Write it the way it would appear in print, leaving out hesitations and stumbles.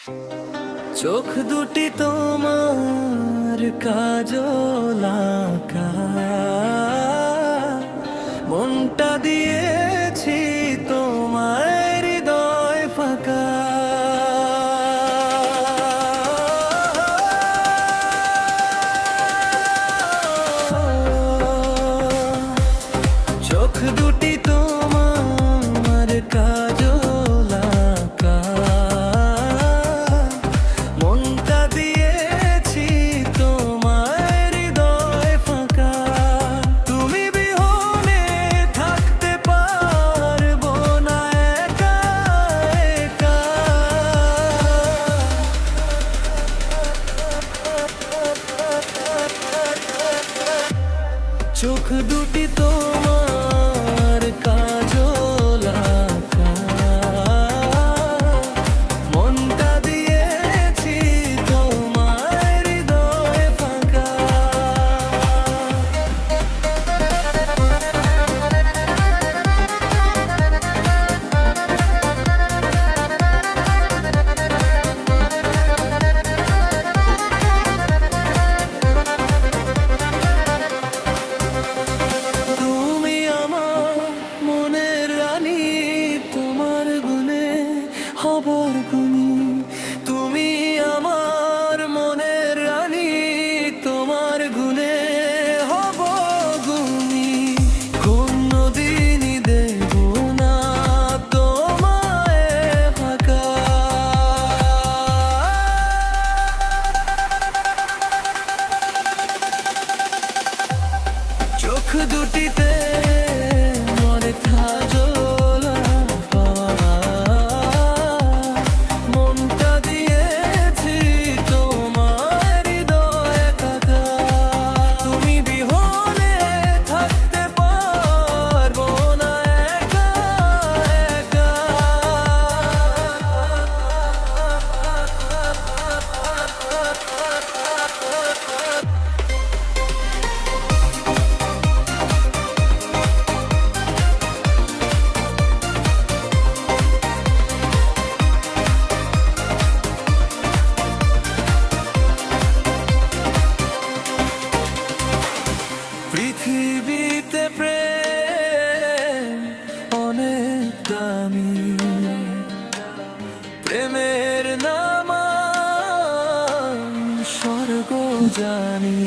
চোখ দুটি তোমার কাজল আঁকা, মনটা দিয়েছি তোমার হৃদয় ফাঁকা। চোখ দুটি তোমার কাজল আঁকা, মনটা দিয়েছি তোমার হৃদয় ফাঁকা। তুমি বিহনে থাকতে পারবো না একা একা। চোখ দুটি তোমার কাজল আঁকা, মনটা দিয়েছি তোমার হৃদয় ফাঁকা। তুমি আমার মনের রানী, তোমার গুণে হবার গুণী। তুমি আমার মনের রানী, তোমার গুণে হব গুণী। কোনদিনই দেব না তোমায় ফাঁকা। চোখ দুটিতে মনে কাজল আঁকা, মনটা দিয়েছি তোমার হৃদয় ফাঁকা। তুমি বিহনে থাকতে পারবো না একা একা। পৃথিবীতে প্রেম অনেক দামি, প্রেমের নাম স্বর্গ জানি।